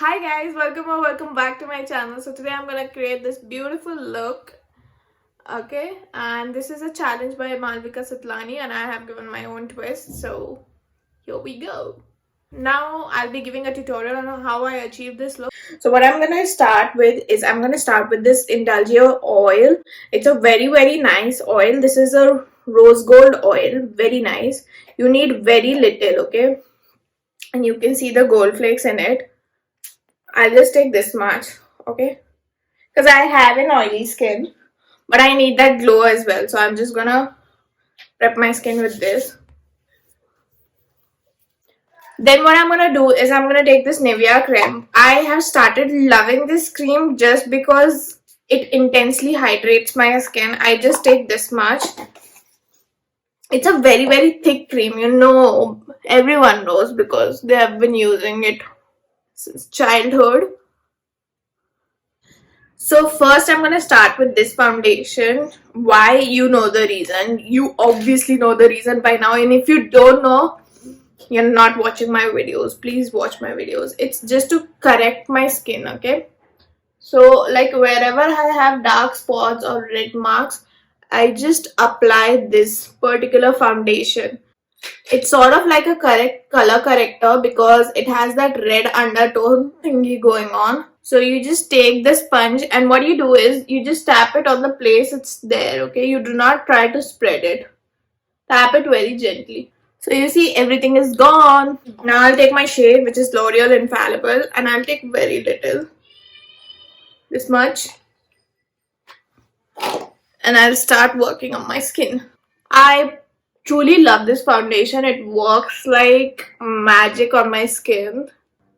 Hi guys, welcome or welcome back to my channel. So today I'm gonna create this beautiful look. Okay, and this is a challenge by Malvika Sitlani and I have given my own twist. So here we go. Now I'll be giving a tutorial on how I achieve this look. So what I'm gonna start with is I'm gonna start with this Indulgio oil. It's a very nice oil. This is a rose gold oil, very nice. You need very little, okay? And you can see the gold flakes in it. I'll just take this much, okay? Because I have an oily skin, but I need that glow as well. So I'm just gonna prep my skin with this. Then what I'm gonna do is I'm gonna take this Nivea cream. I have started loving this cream just because it intensely hydrates my skin. I just take this much. It's a very thick cream, you know, everyone knows because they have been using it since childhood. So first I'm going to start with this foundation. Why? You know the reason. You obviously know the reason by now. And if you don't know, you're not watching my videos. Please watch my videos. It's just to correct my skin, okay? So like wherever I have dark spots or red marks, I just apply this particular foundation. It's sort of like a color corrector because it has that red undertone thingy going on. So you just take the sponge and what you do is you just tap it on the place it's there, okay? You do not try to spread it. Tap it very gently. So you see everything is gone. Now I'll take my shade, which is L'Oreal Infallible, and I'll take very little. This much. And I'll start working on my skin. I truly love this foundation. It works like magic on my skin.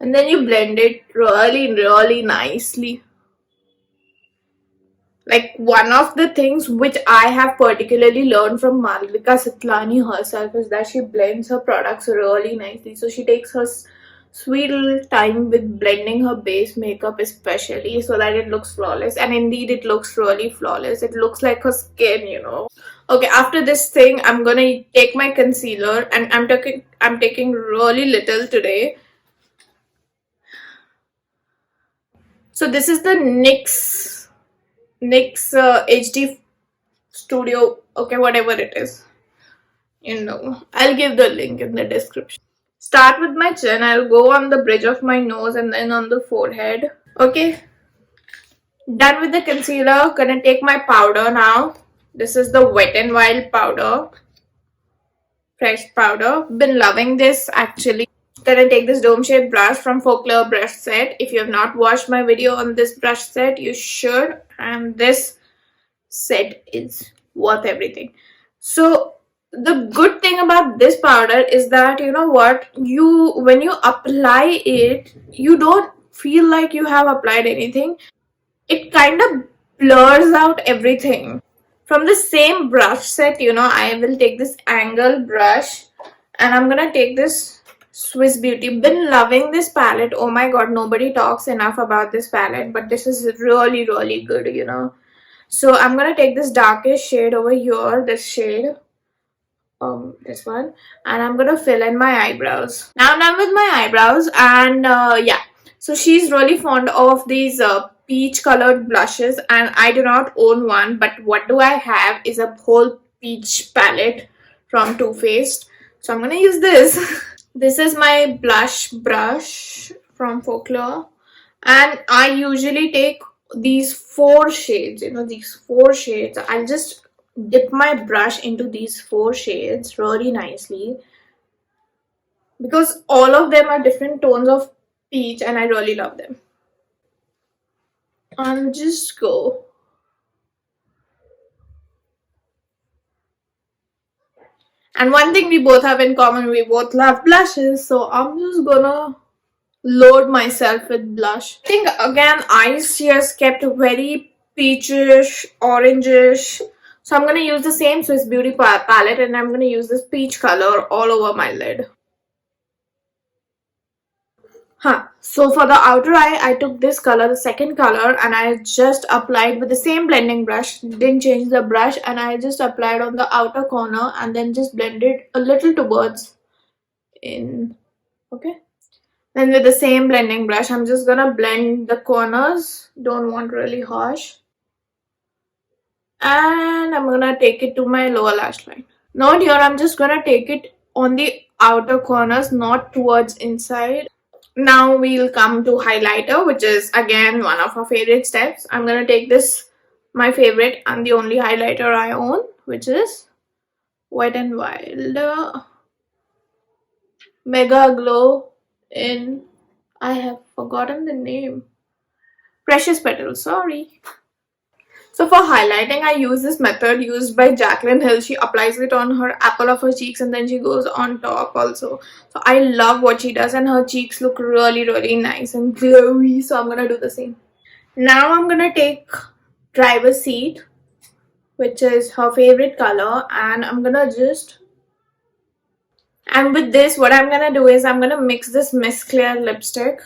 And then you blend it really nicely. Like one of the things which I have particularly learned from Malvika Sitlani herself is that she blends her products really nicely. So she takes her sweet little time with blending her base makeup especially so that it looks flawless. And indeed it looks really flawless. It looks like her skin, you know. Okay, after this thing, I'm gonna take my concealer and I'm taking really little today. So this is the NYX HD Studio, okay, whatever it is. You know, I'll give the link in the description. Start with my chin. I'll go on the bridge of my nose and then on the forehead. Okay, done with the concealer. Gonna take my powder now. This is the Wet n Wild powder. Fresh powder. Been loving this actually. Gonna take this dome shaped brush from Folklore brush set. If you have not watched my video on this brush set, you should. And this set is worth everything. So the good thing about this powder is that, you know what, when you apply it, you don't feel like you have applied anything. It kind of blurs out everything. From the same brush set, you know, I will take this angle brush and I'm gonna take this Swiss Beauty. Been loving this palette. Oh my god, nobody talks enough about this palette, but this is really good, you know. So I'm gonna take this darkest shade over here, this shade, this one, and I'm gonna fill in my eyebrows. Now I'm done with my eyebrows, and yeah. So she's really fond of these peach colored blushes, and I do not own one, but what do I have is a whole peach palette from Too Faced. So I'm gonna use this. This is my blush brush from Folklore, and I usually take these 4 shades, you know, these 4 shades. I'll just dip my brush into these 4 shades really nicely because all of them are different tones of peach and I really love them. I'll just go. And one thing we both have in common, we both love blushes, so I'm just gonna load myself with blush. I think again eyes she has kept very peachish, orangish. So I'm gonna use the same Swiss Beauty palette and I'm gonna use this peach color all over my lid. So for the outer eye, I took this color, the second color, and I just applied with the same blending brush. Didn't change the brush, and I just applied on the outer corner and then just blended a little towards in. Okay. Then with the same blending brush, I'm just gonna blend the corners. Don't want really harsh. And I'm gonna take it to my lower lash line. Note here, I'm just gonna take it on the outer corners, not towards inside. Now we'll come to highlighter, which is again one of our favorite steps. I'm gonna take this, my favorite and the only highlighter I own, which is Wet n Wild Mega Glow in, I have forgotten the name, Precious Petals, sorry. So for highlighting, I use this method used by Jaclyn Hill. She applies it on her apple of her cheeks and then she goes on top also. So I love what she does and her cheeks look really, really nice and glowy. So I'm gonna do the same. Now I'm gonna take driver's seat, which is her favorite color, and I'm gonna just, and with this what I'm gonna do is I'm gonna mix this Miss Clear lipstick.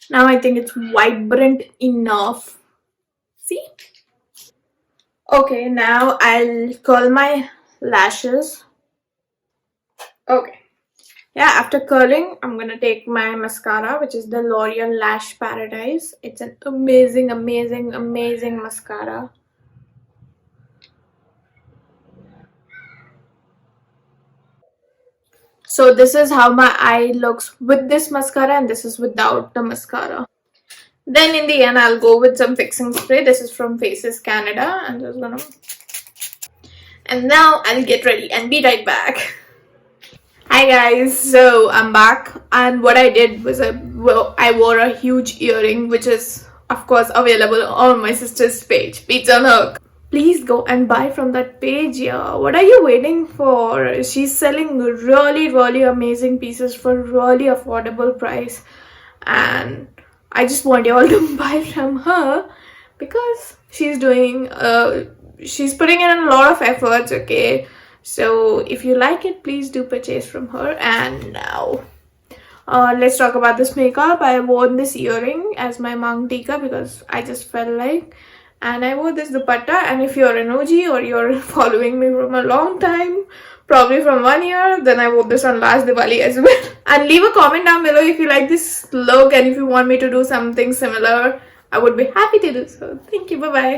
Now I think it's vibrant enough. See? Okay, now I'll curl my lashes. Okay. Yeah, after curling, I'm gonna take my mascara, which is the L'Oreal Lash Paradise. It's an amazing, amazing, amazing mascara. So this is how my eye looks with this mascara and this is without the mascara. Then in the end, I'll go with some fixing spray. This is from Faces Canada. I'm just gonna... And now I'll get ready and be right back. Hi guys, so I'm back and what I did was I wore a huge earring, which is of course available on my sister's page, Pizza on Hook. Please go and buy from that page, yeah. What are you waiting for? She's selling really, really amazing pieces for really affordable price. And I just want you all to buy from her because she's doing, she's putting in a lot of efforts, okay? So if you like it, please do purchase from her. And now, let's talk about this makeup. I wore this earring as my Mang Tika because I just felt like, and I wore this dupatta. And if you're an OG or you're following me from a long time, probably from 1 year, then I wore this on last Diwali as well. And leave a comment down below if you like this look and if you want me to do something similar. I would be happy to do so. Thank you. Bye bye.